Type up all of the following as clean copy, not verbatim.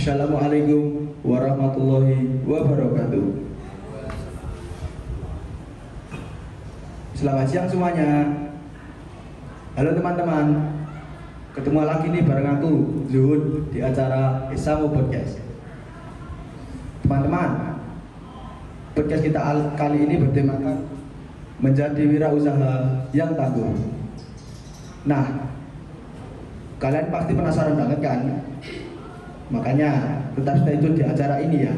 Assalamualaikum warahmatullahi wabarakatuh. Selamat siang semuanya. Halo teman-teman. Ketemu lagi nih bareng aku Zuhud di acara Isamu Podcast. Teman-teman, podcast kita kali ini bertemakan menjadi wirausaha yang tangguh. Nah, kalian pasti penasaran banget kan? Makanya tetap stay tune di acara ini ya.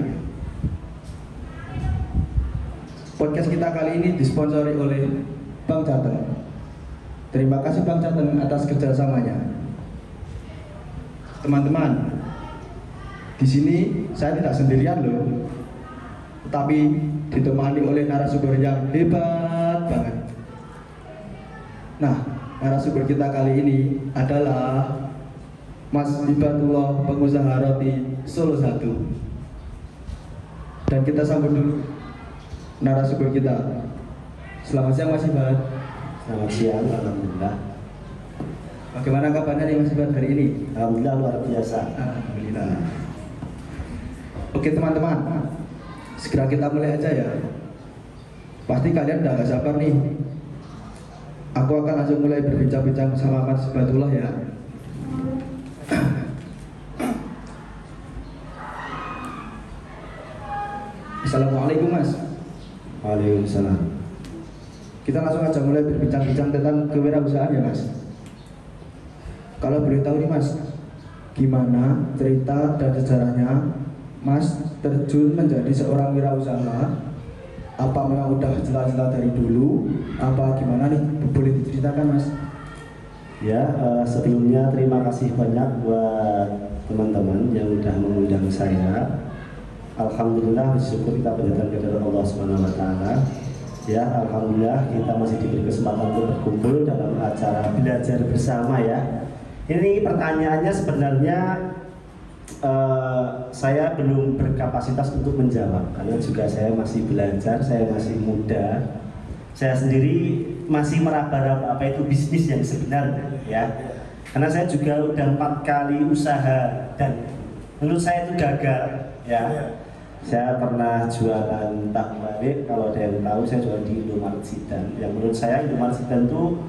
Podcast kita kali ini disponsori oleh Bank Jateng. Terima kasih Bank Jateng atas kerjasamanya. Teman-teman, di sini saya tidak sendirian loh, tetapi ditemani oleh narasumber yang hebat banget. Nah, narasumber kita kali ini adalah Mas Hibatullah, pengusaha roti Solo 1. Dan kita sambut dulu narasumber kita. Selamat siang Mas Hibat. Selamat siang, alhamdulillah. Bagaimana kabarnya nih Mas Hibat hari ini? Alhamdulillah luar biasa. Alhamdulillah. Oke teman-teman, segera kita mulai aja ya. Pasti kalian udah gak sabar nih. Aku akan langsung mulai berbincang-bincang bersama Mas Hibatullah ya. Assalamualaikum Mas. Waalaikumsalam. Kita langsung aja mulai berbincang-bincang tentang kewirausahaan ya Mas. Kalau boleh tahu nih Mas, gimana cerita dan sejarahnya Mas terjun menjadi seorang wirausaha? Apa memang udah jelas-jelas dari dulu? Apa gimana nih? Boleh diceritakan Mas? Ya, sebelumnya terima kasih banyak buat teman-teman yang udah mengundang saya. Alhamdulillah, bersyukur kita berdatang kepada Allah Subhanahu wa taala. Ya, alhamdulillah kita masih diberi kesempatan untuk berkumpul dalam acara belajar bersama ya. Ini pertanyaannya sebenarnya saya belum berkapasitas untuk menjawab karena juga saya masih belajar, saya masih muda. Saya sendiri masih meraba-raba apa itu bisnis yang sebenarnya ya. Karena saya juga udah 4 kali usaha dan menurut saya itu gagal ya. Saya pernah jualan tahu balik, kalau ada yang tahu saya jualan di Indomaret Sidan. Yang menurut saya Indomaret Sidan itu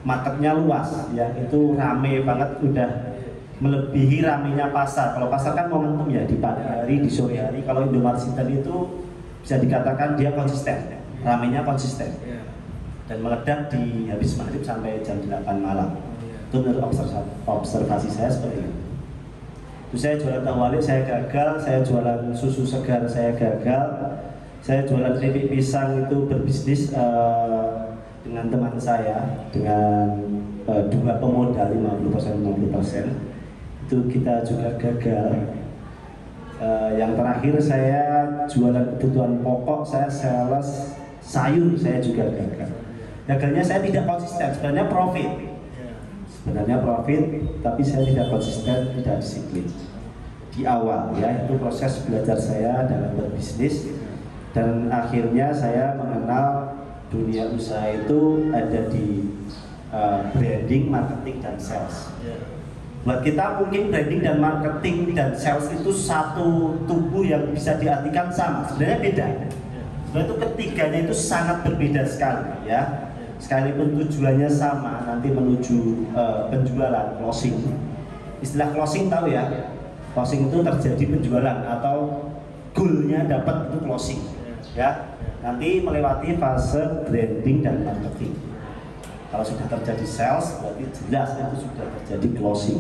marketnya luas, ya itu rame banget, udah melebihi ramenya pasar. Kalau pasar kan momentum ya di pagi hari, di sore hari. Kalau Indomaret Sidan itu bisa dikatakan dia konsisten, ramenya konsisten dan meledak di habis maghrib sampai jam 8 malam. Itu menurut observasi saya seperti itu. Terus saya jualan tahu wali, saya gagal. Saya jualan susu segar, saya gagal. Saya jualan keripik pisang itu berbisnis dengan teman saya, dengan 2 pemodal 50% itu kita juga gagal. Yang terakhir saya jualan kebutuhan pokok, saya sales sayur, saya juga gagal. Gagalnya saya tidak konsisten, sebenarnya profit, tapi saya tidak konsisten, tidak disiplin di awal ya. Itu proses belajar saya dalam berbisnis dan akhirnya saya mengenal dunia usaha itu ada di branding, marketing, dan sales. Buat kita mungkin branding dan marketing dan sales itu satu tubuh yang bisa diartikan sama, sebenarnya beda. Sebenarnya itu ketiganya itu sangat berbeda sekali ya. Sekalipun tujuannya sama, nanti menuju penjualan, closing. Istilah closing tahu ya? Closing itu terjadi penjualan atau goalnya dapat itu closing, ya. Nanti melewati fase branding dan marketing. Kalau sudah terjadi sales, berarti jelas itu sudah terjadi closing.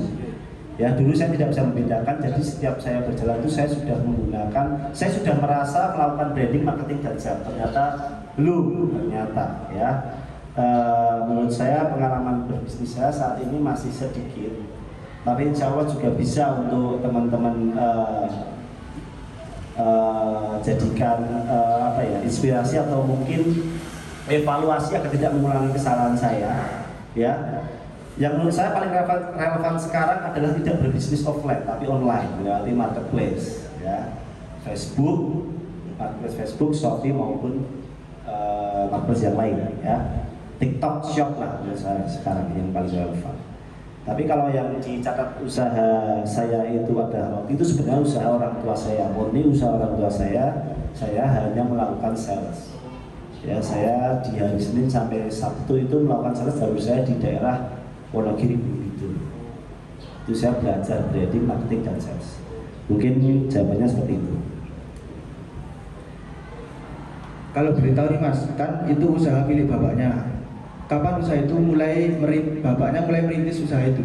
Ya, dulu saya tidak bisa membedakan, jadi setiap saya berjalan itu saya sudah menggunakan, saya sudah merasa melakukan branding, marketing, dan sales. Ternyata belum, ya. Menurut saya pengalaman berbisnis saya saat ini masih sedikit, tapi insya Allah juga bisa untuk teman-teman jadikan inspirasi atau mungkin evaluasi agar tidak mengulangi kesalahan saya ya. Yang menurut saya paling relevan sekarang adalah tidak berbisnis offline tapi online melalui marketplace ya, marketplace Facebook, Shopee maupun marketplace yang lain ya. TikTok Shop lah menurut saya sekarang yang paling relevan. Tapi kalau yang dicatat usaha saya itu adalah roti, itu sebenarnya usaha orang tua saya, murni usaha orang tua saya hanya melakukan sales. Ya, saya di hari Senin sampai Sabtu itu melakukan sales, baru saya di daerah Wonogiri itu. Itu saya belajar branding, marketing, dan sales. Mungkin jawabannya seperti itu. Kalau boleh tahu nih Mas, kan itu usaha milik bapaknya. Kapan usaha itu bapaknya mulai merintis usaha itu?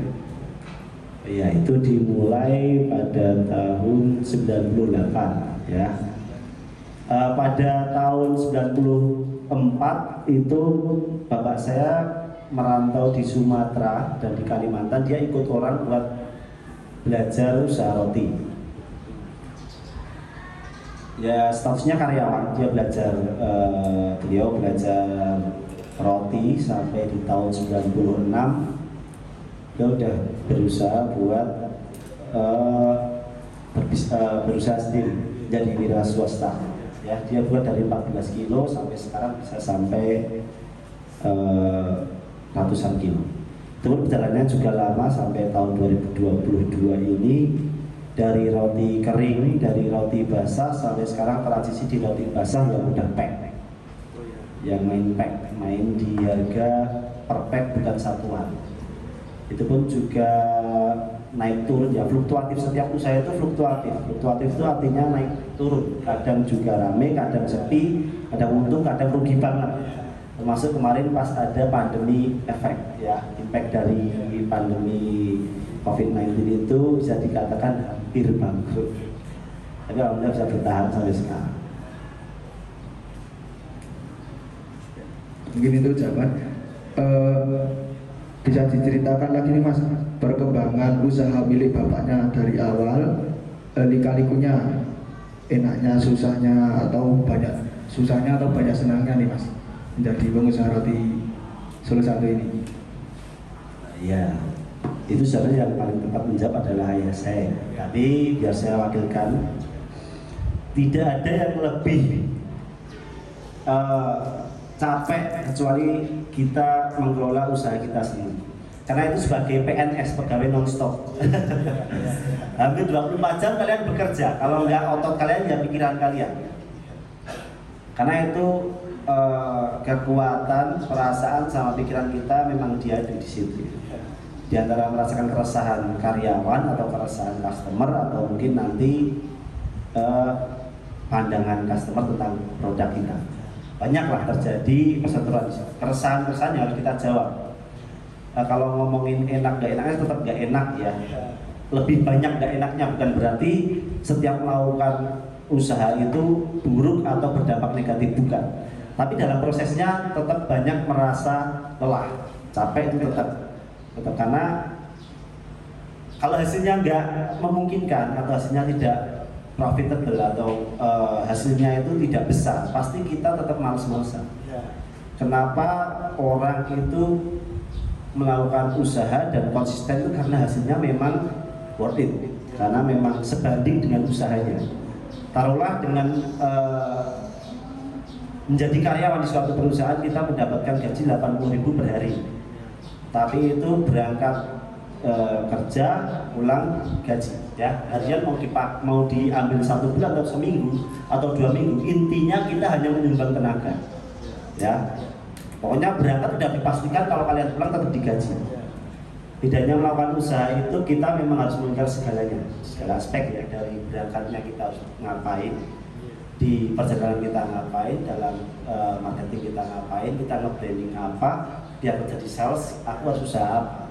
Ya, itu dimulai pada tahun 98 ya. Pada tahun 94 itu bapak saya merantau di Sumatera dan di Kalimantan. Dia ikut orang buat belajar usaha roti. Ya, statusnya karyawan, dia beliau belajar roti sampai di tahun 96. Dia udah berusaha buat berusaha sendiri jadi wira swasta. Ya, dia buat dari 14 kilo sampai sekarang bisa sampai ratusan kilo. Itu perjalanannya juga lama sampai tahun 2022 ini. Dari roti kering, dari roti basah sampai sekarang transisi di roti basah yang udah pack. Yang main di harga per pack bukan satuan. Itu pun juga naik turun ya, fluktuatif. Setiap usaha itu fluktuatif. Fluktuatif itu artinya naik turun. Kadang juga rame, kadang sepi, kadang untung, kadang rugi banget. Termasuk kemarin pas ada pandemi efek ya, impact dari pandemi COVID-19 itu bisa dikatakan hampir bangkrut. Tapi alhamdulillah bisa bertahan sampai sekarang. Mungkin itu jawaban. Bisa diceritakan lagi nih Mas, perkembangan usaha milik bapaknya dari awal, lika-likunya, enaknya, susahnya, atau banyak susahnya atau banyak senangnya nih Mas menjadi pengusaha roti Solo 1 ini. Ya, itu sebenarnya yang paling tepat menjawab adalah ayah saya. Tapi biar saya wakilkan, tidak ada yang lebih capek kecuali kita mengelola usaha kita sendiri. Karena itu sebagai PNS, pegawai non-stop. Hampir 24 jam kalian bekerja. Kalau nggak otot kalian, ya pikiran kalian. Karena itu kekuatan, perasaan, sama pikiran kita memang dia ada di situ. Di antara merasakan keresahan karyawan atau keresahan customer, atau mungkin nanti pandangan customer tentang produk kita. Banyaklah terjadi perseteruan, keresahan-keresahan yang harus kita jawab. Kalau ngomongin enak gak enaknya tetap gak enak ya. Lebih banyak gak enaknya, bukan berarti setiap melakukan usaha itu buruk atau berdampak negatif, bukan. Tapi dalam prosesnya tetap banyak merasa lelah, capek itu tetap karena kalau hasilnya nggak memungkinkan atau hasilnya tidak profitable atau hasilnya itu tidak besar, pasti kita tetap males-malesan. Kenapa orang itu melakukan usaha dan konsisten itu? Karena hasilnya memang worth it, karena memang sebanding dengan usahanya. Taruhlah dengan menjadi karyawan di suatu perusahaan, kita mendapatkan gaji 80.000 per hari. Tapi itu berangkat kerja, pulang gaji. Ya, harian mau diambil 1 bulan atau seminggu atau 2 minggu, intinya kita hanya menyumbang tenaga. Ya, pokoknya berangkat sudah dipastikan kalau kalian pulang tetap digaji. Bedanya melakukan usaha itu kita memang harus mengingat segalanya, segala aspek ya, dari berangkatnya kita harus ngapain, di perjalanan kita ngapain, dalam marketing kita ngapain, kita nge-branding apa, biar menjadi sales aku harus usaha apa.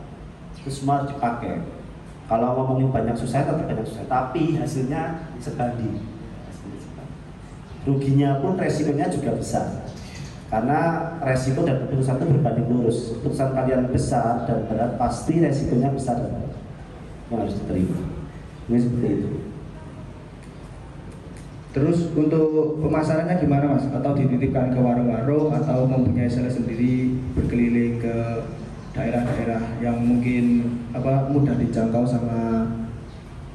Itu semua harus dipakai. Kalau ngomongin banyak susah, tetap banyak susah, tapi hasilnya sebanding. Ruginya pun resikonya juga besar, karena resiko dan keputusan itu berbanding lurus. Keputusan kalian besar dan berat, pasti resikonya besar dan berat yang harus diterima. Ini seperti itu. Terus untuk pemasarannya gimana Mas? Atau dititipkan ke warung-warung atau mempunyai sales sendiri berkeliling ke daerah-daerah yang mungkin mudah dijangkau sama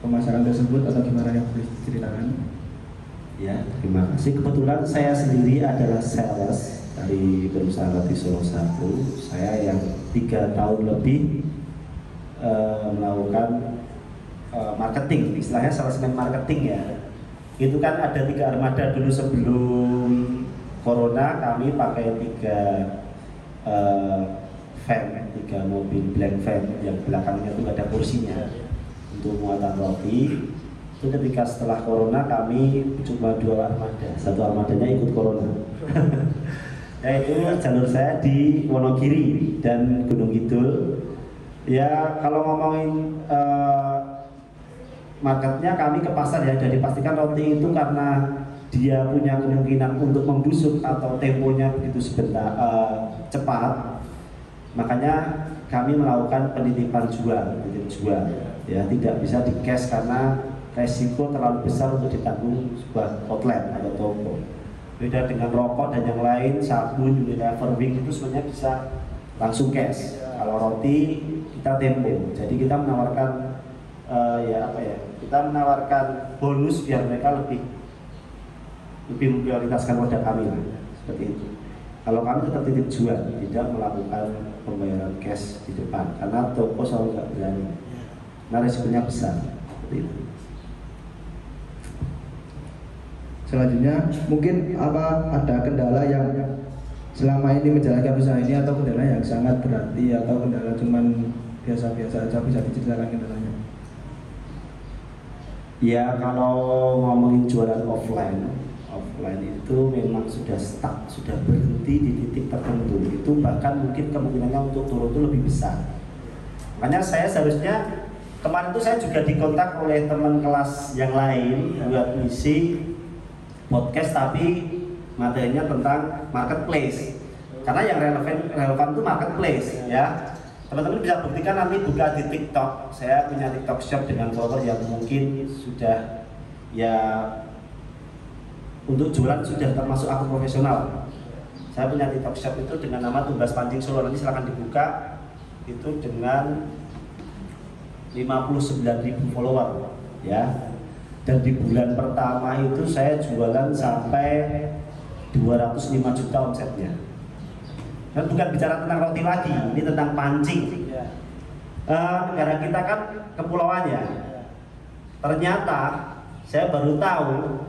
pemasaran tersebut, atau gimana yang boleh diceritakan? Ya, terima kasih. Kebetulan saya sendiri adalah sales dari perusahaan Roti Solo 1. Saya yang 3 tahun lebih melakukan marketing, istilahnya salesman marketing ya. Itu kan ada 3 armada dulu sebelum corona, kami pakai 3 mobil black van yang belakangnya itu ada kursinya untuk muatan roti. Itu ketika setelah corona kami cuma 2 armada, 1 armadanya ikut corona. Yaitu jalur saya di Wonogiri dan Gunung Kidul. Ya kalau ngomongin marketnya, kami ke pasar ya, dan dipastikan roti itu karena dia punya kemungkinan untuk membusuk atau temponya begitu sebentar cepat, makanya kami melakukan penitipan titip jual ya, tidak bisa di cash karena resiko terlalu besar untuk ditanggung sebuah outlet atau toko. Beda dengan rokok dan yang lain, sabun, Unilever, Wing itu sebenarnya bisa langsung cash. Kalau roti kita tempo, jadi kita menawarkan kita menawarkan bonus biar mereka lebih memprioritaskan produk kami seperti itu. Kalau kami tetap titip jual, tidak melakukan pembayaran cash di depan karena toko selalu nggak berani, karena resikonya besar seperti itu. Selanjutnya mungkin ada kendala yang selama ini menjalankan usaha ini, atau kendala yang sangat berarti, atau kendala cuman biasa-biasa aja, bisa diceritakan kendalanya? Ya kalau ngomongin jualan offline itu memang sudah stuck, sudah berhenti di titik tertentu. Itu bahkan mungkin kemungkinannya untuk turun itu lebih besar. Makanya saya seharusnya kemarin itu saya juga dikontak oleh teman kelas yang lain buat misi podcast, tapi materinya tentang marketplace. Karena yang relevan itu marketplace ya. Teman-teman bisa buktikan nanti buka di TikTok. Saya punya TikTok shop dengan follower yang mungkin sudah ya untuk jualan sudah termasuk akun profesional. Saya punya TikTok shop itu dengan nama Tumbas Pancing Solo. Nanti silahkan dibuka, itu dengan 59.000 follower ya. Dan di bulan pertama itu saya jualan sampai 205 juta omsetnya. Dan bukan bicara tentang roti lagi, ini tentang pancing. Negara kita kan kepulauan ya. Ternyata saya baru tahu,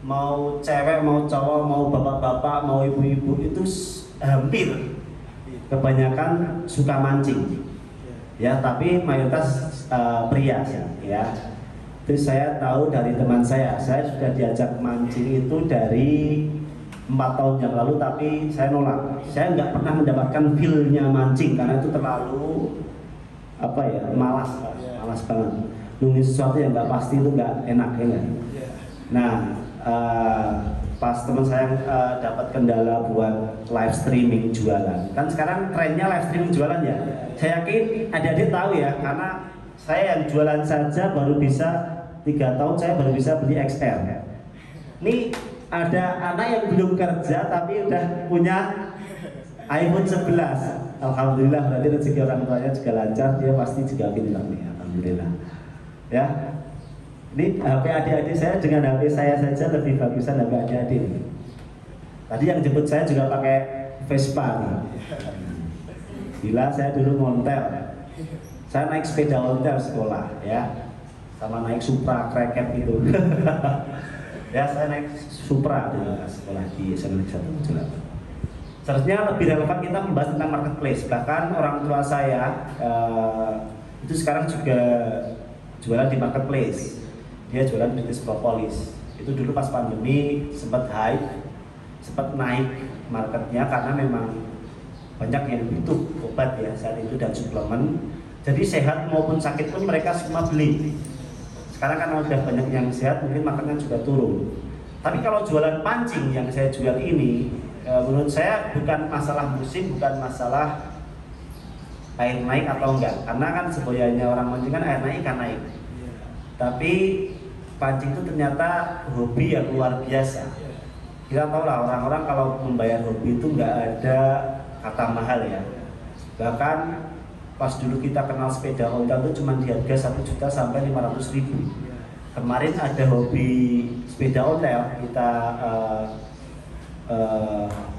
mau cewek, mau cowok, mau bapak-bapak, mau ibu-ibu itu hampir kebanyakan suka mancing. Ya, tapi mayoritas pria ya. Terus saya tahu dari teman saya sudah diajak mancing itu dari 4 tahun yang lalu, tapi saya nolak. Saya nggak pernah mendapatkan feel-nya mancing karena itu terlalu malas banget. Nunggu sesuatu yang nggak pasti itu nggak enak ya. Nah, pas teman saya dapat kendala buat live streaming jualan. Kan sekarang trennya live streaming jualan ya. Saya yakin adik-adik tahu ya, karena saya yang jualan saja baru bisa 3 tahun, saya baru bisa beli XL. Ini ada anak yang belum kerja tapi udah punya iPhone 11. Alhamdulillah, berarti rezeki orang tuanya juga lancar, dia pasti juga pintar nih, alhamdulillah. Ya, ini HP adik-adik saya dengan HP saya saja lebih bagusan HP adik-adik. Tadi yang jemput saya juga pakai Vespa nih. Gila, saya dulu monter. Saya naik sepeda ontel sekolah ya, sama naik Supra Cracket itu. Ya, saya naik Supra di sekolah di SMA 178. Seharusnya lebih relevan kita membahas tentang marketplace. Bahkan orang tua saya itu sekarang juga jualan di marketplace. Dia jualan bisnis propolis. Itu dulu pas pandemi sempat naik marketnya karena memang banyak yang butuh obat ya saat itu dan suplemen. Jadi sehat maupun sakit pun mereka semua beli. Sekarang kan udah banyak yang sehat, mungkin makannya juga turun. Tapi kalau jualan pancing yang saya jual ini, menurut saya bukan masalah musim, bukan masalah air naik atau enggak. Karena kan sebenarnya orang mancing kan air naik ikan naik. Tapi pancing itu ternyata hobi yang luar biasa. Kita tahu lah orang-orang kalau membayar hobi itu enggak ada kata mahal ya. Bahkan pas dulu kita kenal sepeda ontel itu cuma di harga 1 juta sampai 500.000. Kemarin ada hobi sepeda ontel, kita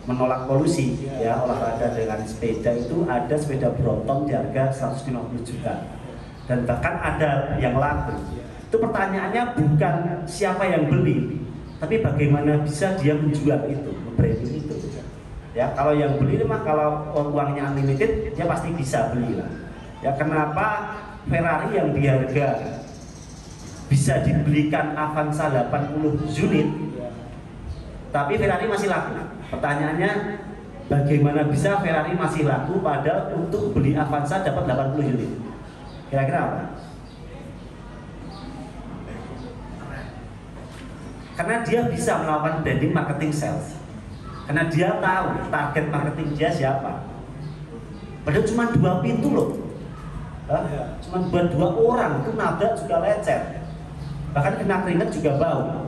menolak polusi ya, olahraga dengan sepeda itu ada sepeda Brompton di harga 150 juta dan bahkan ada yang laku. Itu pertanyaannya bukan siapa yang beli, tapi bagaimana bisa dia menjual itu, branding itu. Ya, kalau yang beli mah kalau uangnya unlimited dia pasti bisa beli lah. Ya, kenapa Ferrari yang di harga bisa dibelikan Avanza 80 unit tapi Ferrari masih laku? Pertanyaannya bagaimana bisa Ferrari masih laku padahal untuk beli Avanza dapat 80 unit? Kira-kira apa? Karena dia bisa melakukan branding, marketing, sales. Karena dia tahu target marketing dia siapa. Padahal cuma 2 pintu loh. Cuma buat 2 orang itu nabrak juga lecet. Bahkan kena keringat juga bau.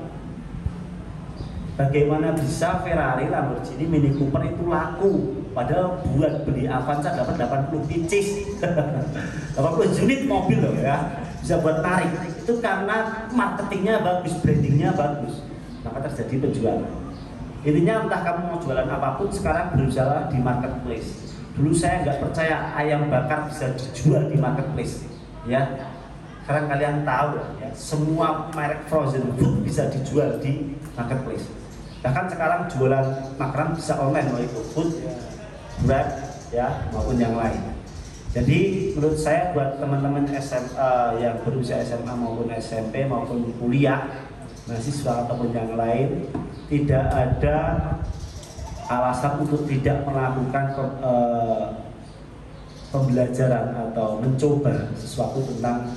Bagaimana bisa Ferrari, Lamborghini, Mini Cooper itu laku padahal buat beli Avanza dapat 80 pieces 80 unit mobil loh ya, bisa buat tarik. Itu karena marketingnya bagus, brandingnya bagus, maka terjadi penjualan. Intinya entah kamu mau jualan apapun sekarang berusaha di marketplace. Dulu saya nggak percaya ayam bakar bisa dijual di marketplace ya. Sekarang kalian tahu ya, semua merek frozen food bisa dijual di marketplace. Bahkan sekarang jualan makanan bisa online, mau itu food, Grab ya maupun yang lain. Jadi menurut saya buat teman-teman SMA yang berusia SMA maupun SMP maupun kuliah, mahasiswa ataupun yang lain, tidak ada alasan untuk tidak melakukan pembelajaran atau mencoba sesuatu tentang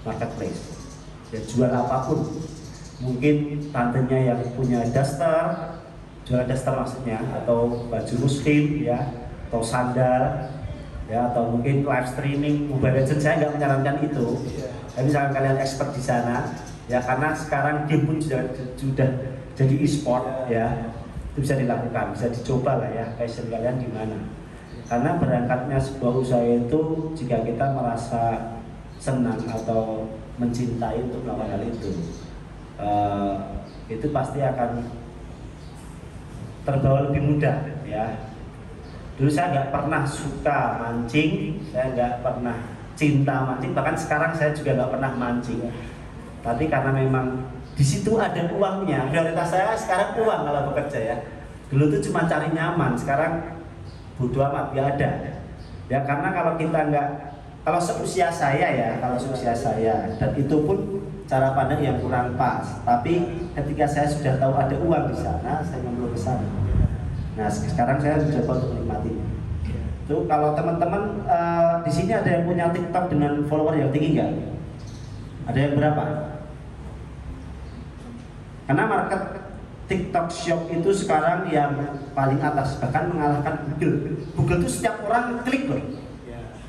marketplace. Ya, jual apapun. Mungkin tantenya yang punya daster, jual daster maksudnya, atau baju muslim ya, atau sandal ya, atau mungkin live streaming Mobile Legends. Saya nggak menyarankan itu. Tapi misalkan kalian expert di sana ya, karena sekarang game pun sudah jadi e-sport ya, itu bisa dilakukan, bisa dicoba lah ya, passion kalian di mana. Karena berangkatnya sebuah usaha itu jika kita merasa senang atau mencintai untuk melakukan hal itu pasti akan terbawa lebih mudah ya. Dulu saya nggak pernah suka mancing, saya nggak pernah cinta mancing, bahkan sekarang saya juga nggak pernah mancing. Tapi karena memang di situ ada uangnya, prioritas saya sekarang uang kalau bekerja ya. Dulu tuh cuma cari nyaman, sekarang bodo amat, nggak ada. Ya karena kalau kita nggak, kalau seusia saya ya, dan itu pun cara pandang yang kurang pas. Tapi ketika saya sudah tahu ada uang di sana, saya nyemplung ke sana. Nah sekarang saya mencoba untuk menikmati. Tuh kalau teman-teman di sini ada yang punya TikTok dengan follower yang tinggi nggak? Ada yang berapa? Karena market TikTok Shop itu sekarang yang paling atas, bahkan mengalahkan Google. Google itu setiap orang klik loh.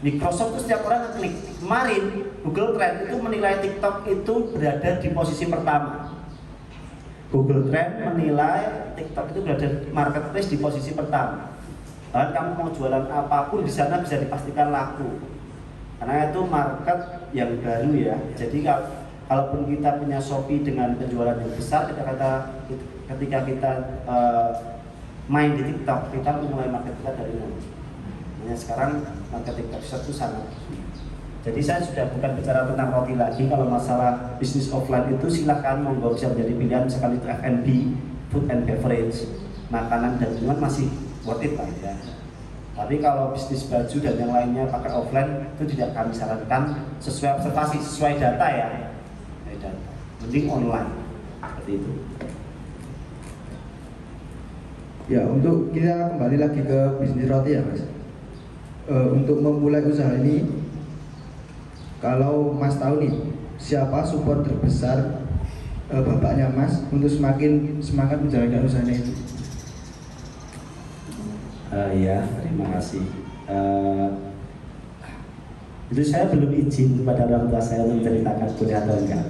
Microsoft itu setiap orang klik. Kemarin Google Trend itu menilai TikTok itu berada di posisi pertama. Google Trend menilai TikTok itu berada di marketplace di posisi pertama. Dan kamu mau jualan apapun di sana bisa dipastikan laku. Karena itu market yang baru ya. Jadi kalaupun kita punya Shopee dengan penjualan yang besar, ketika kita main di TikTok, kita mulai market kita dari nol. Sekarang market TikTok itu sangat. Jadi saya sudah bukan bicara tentang roti lagi. Kalau masalah bisnis offline itu silakan monggo, bisa menjadi pilihan. Misalkan itu F&B, food and beverage, makanan dan minuman masih worth it lah ya. Tapi kalau bisnis baju dan yang lainnya pakai offline itu tidak kami sarankan, sesuai observasi, sesuai data ya. Mending online seperti itu. Ya, untuk kita kembali lagi ke bisnis roti ya Mas. Untuk memulai usaha ini, kalau Mas tahu nih siapa support terbesar bapaknya Mas untuk semakin semangat menjalankan usahanya itu? Ya, terima kasih. Itu saya belum izin kepada orang tua saya untuk menceritakan boleh atau enggak.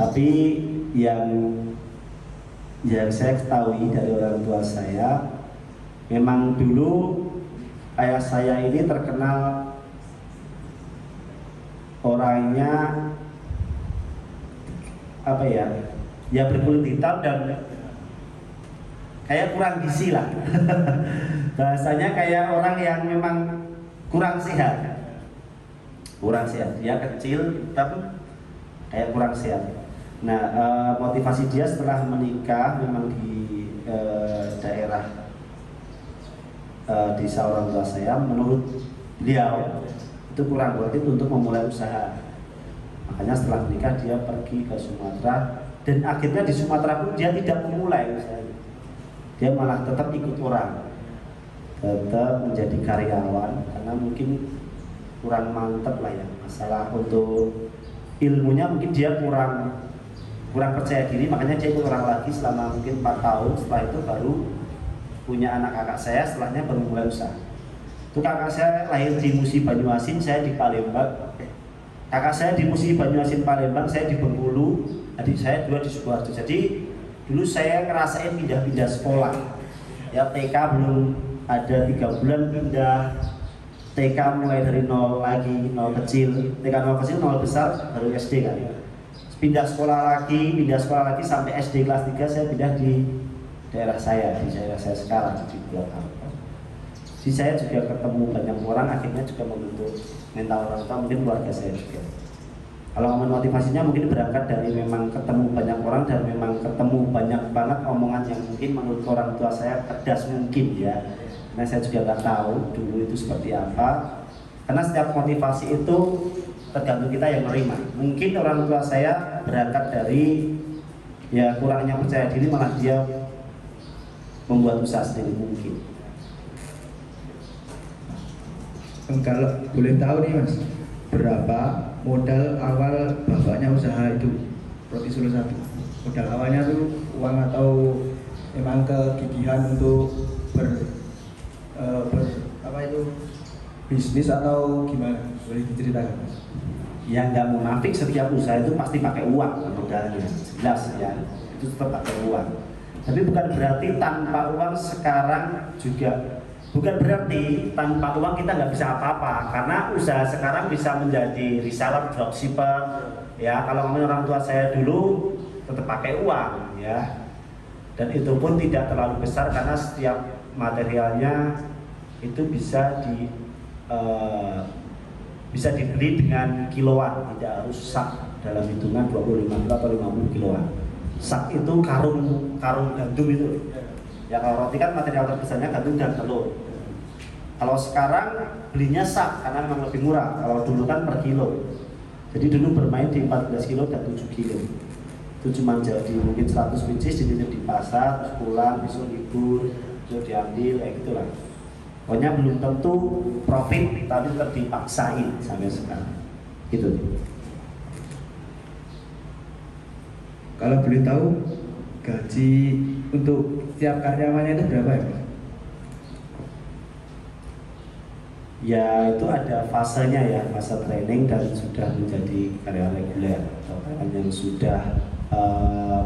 Tapi yang saya ketahui dari orang tua saya, memang dulu ayah saya ini terkenal orangnya apa ya, ya berkulit hitam dan kayak kurang gizi lah. Bahasanya kayak orang yang memang kurang sehat. Kurang sehat. Dia kecil tapi kayak kurang sehat. Nah, motivasi dia setelah menikah memang di daerah desa orang tua saya, menurut beliau itu kurang worth it untuk memulai usaha. Makanya setelah menikah dia pergi ke Sumatera, dan akhirnya di Sumatera pun dia tidak memulai usahanya. Dia malah tetap ikut orang, tetap menjadi karyawan karena mungkin kurang mantep lah ya, masalah untuk ilmunya mungkin dia kurang percaya diri, makanya dia ikut orang lagi selama mungkin 4 tahun. Setelah itu baru punya anak kakak saya, setelahnya baru mulai usaha. Itu kakak saya lahir di Musi Banyuasin, saya di Palembang. Kakak saya di Musi Banyuasin Palembang, saya di Bengkulu, adik saya 2 di Sukoharjo. Jadi dulu saya ngerasain pindah-pindah sekolah. Ya TK belum ada 3 bulan pindah, TK mulai dari nol lagi, nol kecil, TK nol kecil, nol besar, baru SD kan. Pindah sekolah lagi sampai SD kelas 3 saya pindah di daerah saya sekarang di Purwakarta. Jadi saya juga ketemu banyak orang, akhirnya juga membentuk mental orang tua, mungkin keluarga saya juga. Kalau ngomong motivasinya mungkin berangkat dari memang ketemu banyak orang dan memang ketemu banyak banget omongan yang mungkin menurut orang tua saya pedas mungkin ya. Karena saya juga nggak tahu dulu itu seperti apa. Karena setiap motivasi itu tergantung kita yang menerima. Mungkin orang tua saya berangkat dari ya kurangnya percaya diri, malah dia membuat usaha sendiri mungkin. Kalau boleh tahu nih Mas, berapa modal awal bapaknya usaha itu Roti Solo 1? Modal awalnya tuh uang atau memang kegigihan untuk bisnis atau gimana? Boleh diceritakan Mas? Ya nggak munafik, setiap usaha itu pasti pakai uang modalnya, jelas ya, itu tetap pakai uang. Tapi bukan berarti tanpa uang sekarang juga, bukan berarti tanpa uang kita nggak bisa apa-apa, karena usaha sekarang bisa menjadi reseller, dropshipper ya. Kalau ngomongin orang tua saya dulu tetap pakai uang ya, dan itu pun tidak terlalu besar karena setiap materialnya itu bisa dibeli dengan kiloan, tidak harus sak dalam hitungan 25 kilo atau 50 kiloan. Sak itu karung gandum itu ya. Kalau roti kan material terbesarnya gandum dan telur. Kalau sekarang belinya sak karena memang lebih murah. Kalau dulu kan per kilo. Jadi dulu bermain di 14 kilo dan 7 kilo. Itu cuma jadi mungkin 100 pieces, dititip di pasar, terus pulang, besok libur, besok diambil, kayak gitulah. Pokoknya belum tentu profit, tapi tetap dipaksain sampai sekarang. Gitu. Kalau boleh tahu gaji untuk tiap karyawannya itu berapa ya Pak? Ya itu ada fasenya ya, fase training dan sudah menjadi karyawan reguler atau karyawan yang sudah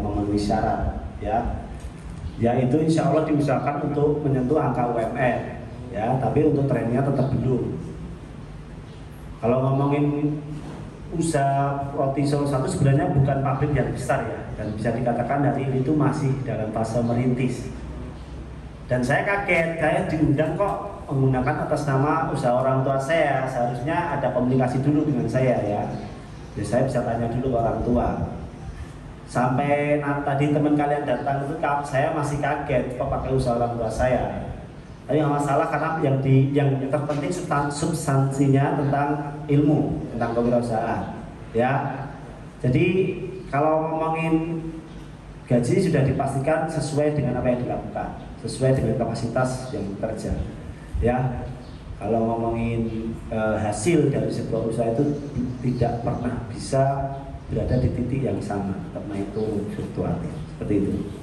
memenuhi syarat ya. Ya itu insya Allah diusahakan untuk menyentuh angka UMR ya, tapi untuk trainingnya tetap belum. Kalau ngomongin usaha Roti Solo 1 sebenarnya bukan pabrik yang besar ya, dan bisa dikatakan dari ini itu masih dalam fase merintis. Dan saya kaget, saya diundang kok menggunakan atas nama usaha orang tua saya. Seharusnya ada komunikasi dulu dengan saya ya. Jadi saya bisa tanya dulu ke orang tua. Sampai tadi teman kalian datang itu saya masih kaget kok pakai usaha orang tua saya. Tapi nggak masalah karena yang terpenting substansinya tentang ilmu, tentang kewirausahaan ya. Jadi kalau ngomongin gaji sudah dipastikan sesuai dengan apa yang dilakukan, sesuai dengan kapasitas yang bekerja ya. Kalau ngomongin hasil dari sebuah usaha itu tidak pernah bisa berada di titik yang sama, karena itu fluktuatif seperti itu.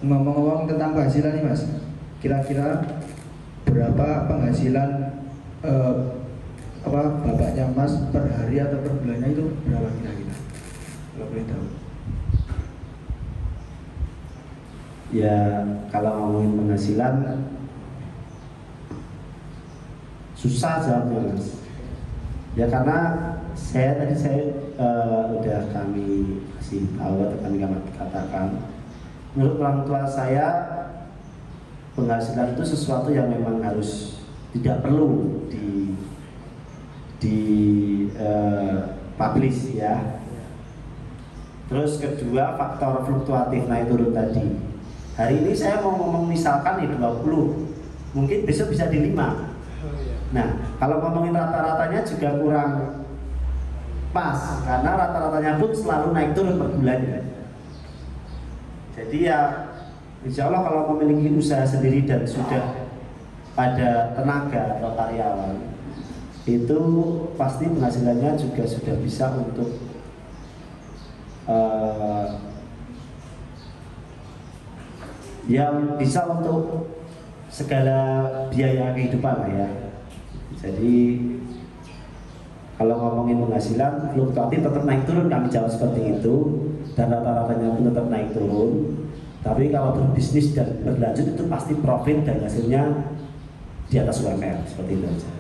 Ngomong-ngomong tentang penghasilan nih Mas, kira-kira berapa penghasilan bapaknya Mas per hari atau per bulannya itu berapa kira-kira? Kalau boleh tahu. Ya kalau ngomongin penghasilan susah jawabnya Mas. Ya karena tadi saya udah kami kasih tahu atau kami katakan menurut orang tua saya penghasilan itu sesuatu yang memang harus tidak perlu di publish ya. Terus kedua, faktor fluktuatif naik turun tadi. Hari ini saya mau ngomong misalkan nih 20, mungkin besok bisa di 5. Nah, kalau ngomongin rata-ratanya juga kurang pas, karena rata-ratanya pun selalu naik turun per bulannya. Jadi ya, insya Allah kalau memiliki usaha sendiri dan sudah ada tenaga atau karyawan, itu pasti penghasilannya juga sudah bisa untuk yang bisa untuk segala biaya kehidupan lah ya. Jadi kalau ngomongin penghasilan fluktuatif tetap naik turun, kami jawab seperti itu, dan rata-ratanya pun tetap naik turun. Tapi kalau berbisnis dan berlanjut itu pasti profit dan hasilnya di atas UMR, seperti itu aja.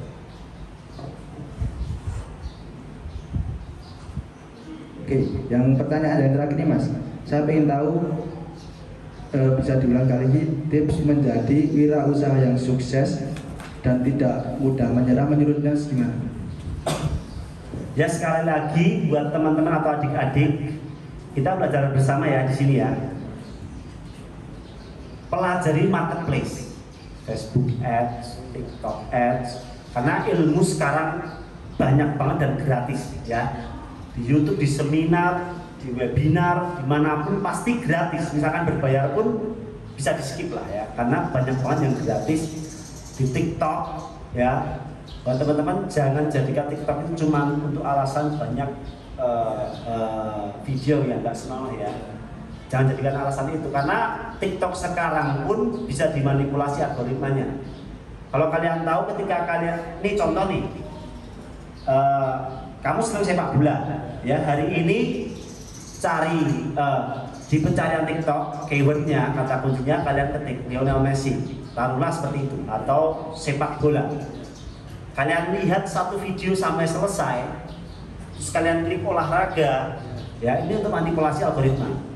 Oke, yang pertanyaan yang terakhir nih Mas, saya ingin tahu bisa diulang kali ini tips menjadi wirausaha yang sukses dan tidak mudah menyerah menurutnya gimana? Ya sekali lagi buat teman-teman atau adik-adik, kita belajar bersama ya di sini ya. Pelajari marketplace, Facebook Ads, TikTok Ads, karena ilmu sekarang banyak banget dan gratis ya. Di YouTube, di seminar, di webinar, dimanapun pasti gratis. Misalkan berbayar pun bisa di skip lah ya, karena banyak banget yang gratis. Di TikTok ya, buat teman-teman jangan jadikan TikTok itu cuma untuk alasan banyak video yang nggak senonoh ya. Jangan jadikan alasan itu, karena TikTok sekarang pun bisa dimanipulasi algoritmanya. Kalau kalian tahu ketika kalian, ini contoh nih, kamu senang sepak bola ya, hari ini cari di pencarian TikTok keywordnya, kata kuncinya kalian ketik Lionel Messi, taruhlah seperti itu, atau sepak bola. Kalian lihat satu video sampai selesai, terus kalian klik olahraga ya, ini untuk manipulasi algoritma.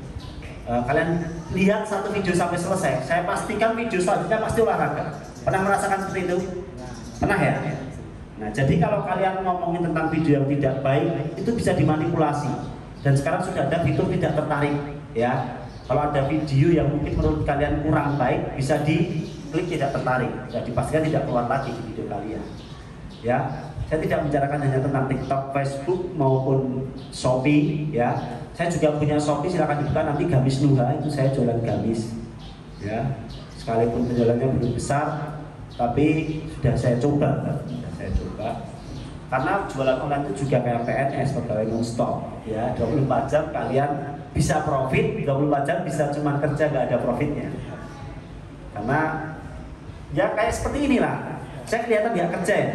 Kalian lihat satu video sampai selesai, saya pastikan video selanjutnya pasti olahraga. Pernah merasakan seperti itu? Pernah ya? Nah, jadi kalau kalian ngomongin tentang video yang tidak baik, itu bisa dimanipulasi. Dan sekarang sudah ada fitur tidak tertarik, ya. Kalau ada video yang mungkin menurut kalian kurang baik, bisa diklik tidak tertarik. Ya, dipastikan tidak keluar lagi di video kalian. Ya, saya tidak membicarakan hanya tentang TikTok, Facebook maupun Shopee, ya. Saya juga punya Shopee, silakan dibuka nanti, Gamis Nuha, itu saya jualan gamis. Ya, sekalipun penjualannya belum besar, tapi sudah saya coba. Karena jualan online itu juga kayak PNS, pegawai non-stop ya, 24 jam kalian bisa profit, 24 jam bisa cuma kerja gak ada profitnya. Karena ya kayak seperti inilah, saya kelihatan gak kerja ya.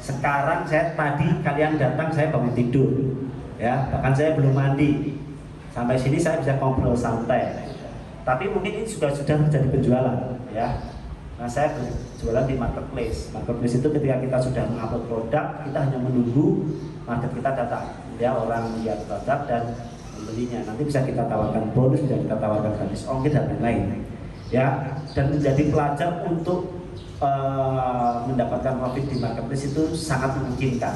Sekarang saya tadi kalian datang, saya bangun tidur ya, bahkan saya belum mandi. Sampai sini saya bisa ngobrol santai. Tapi mungkin ini juga sudah menjadi penjualan ya. Nah, saya berjualan di marketplace. Marketplace itu ketika kita sudah mengupload produk, kita hanya menunggu market kita datang, ya, orang lihat produk dan membelinya. Nanti bisa kita tawarkan bonus, bisa kita tawarkan gratis ongkir dan lain-lain. Ya, dan menjadi pelajar untuk mendapatkan profit di marketplace itu sangat memungkinkan.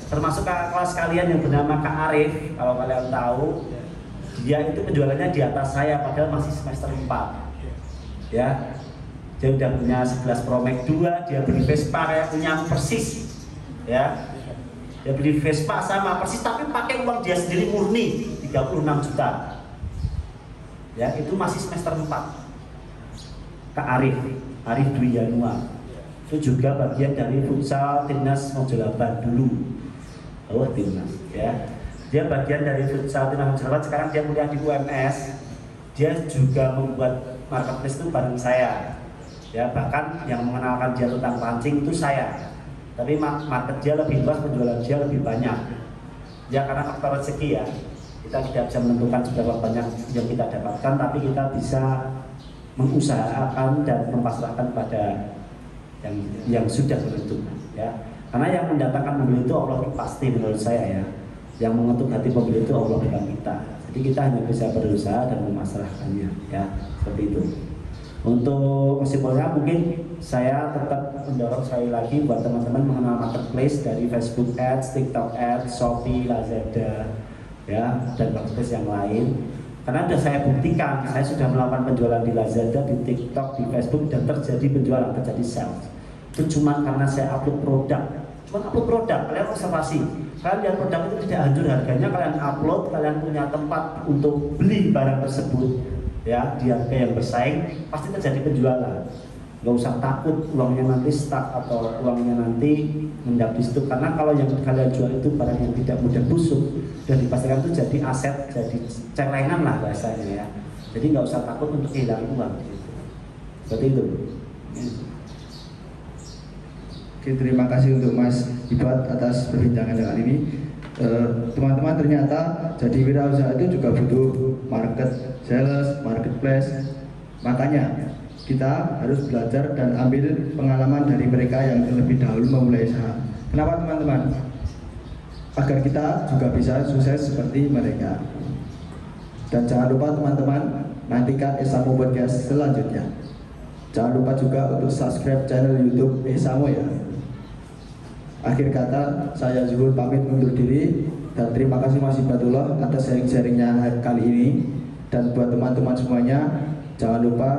Termasuk kelas kalian yang bernama Kak Arif, kalau kalian tahu, dia itu penjualannya di atas saya padahal masih semester 4. Ya. Dia udah punya 11 Pro Max 2, dia beli Vespa kayak punya persis, ya. Dia beli Vespa sama persis, tapi pakai uang dia sendiri murni 36 juta. Ya, itu masih semester 4. Kak Arif Dwi Yanuar. Itu juga bagian dari futsal timnas Mojolaban dulu. Oh, timnas, ya. Dia bagian dari futsal timnas Mojolaban. Sekarang dia kuliah di UMS. Dia juga membuat marketplace itu bareng saya. Ya, bahkan yang mengenalkan dia tentang pancing itu saya. Tapi market dia lebih luas, penjualan dia lebih banyak. Ya, karena faktor rezeki ya. Kita tidak bisa menentukan seberapa banyak yang kita dapatkan, tapi kita bisa mengusahakan dan mempasrahkan pada yang sudah menentukan, ya. Karena yang mendatangkan pembeli itu Allah pasti, menurut saya ya. Yang mengetuk hati pembeli itu Allah, bukan kita. Jadi kita hanya bisa berusaha dan memasrahkannya, ya seperti itu. Untuk kesimpulannya mungkin saya tetap mendorong sekali lagi buat teman-teman mengenal marketplace dari Facebook Ads, TikTok Ads, Shopee, Lazada, ya dan marketplace yang lain. Karena sudah saya buktikan, saya sudah melakukan penjualan di Lazada, di TikTok, di Facebook dan terjadi penjualan, terjadi sales. Itu cuma karena saya upload produk. Cuma upload produk, kalian observasi. Kalian lihat produk itu tidak hancur harganya, kalian upload, kalian punya tempat untuk beli barang tersebut, ya di harga yang bersaing, pasti terjadi penjualan. Gak usah takut uangnya nanti stuck atau uangnya nanti mendapat di situ, karena kalau yang kalian jual itu barang yang tidak mudah busuk dan dipastikan itu jadi aset, jadi celengan lah bahasanya ya. Jadi nggak usah takut untuk kehilangan uang gitu. Seperti itu. Oke, terima kasih untuk Mas Ibat atas perbincangan kali ini. Teman-teman, ternyata jadi wirausaha itu juga butuh market, sales, marketplace. Makanya kita harus belajar dan ambil pengalaman dari mereka yang terlebih dahulu memulai usaha. Kenapa teman-teman? Agar kita juga bisa sukses seperti mereka. Dan jangan lupa teman-teman, nantikan Esamo Podcast selanjutnya. Jangan lupa juga untuk subscribe channel YouTube Esamo ya. Akhir kata, saya Zuhur pamit undur diri dan terima kasih Mas Ibatullah atas sharing-sharingnya kali ini. Dan buat teman-teman semuanya, jangan lupa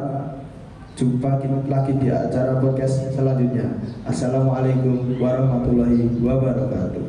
jumpa lagi di acara podcast selanjutnya. Assalamualaikum warahmatullahi wabarakatuh.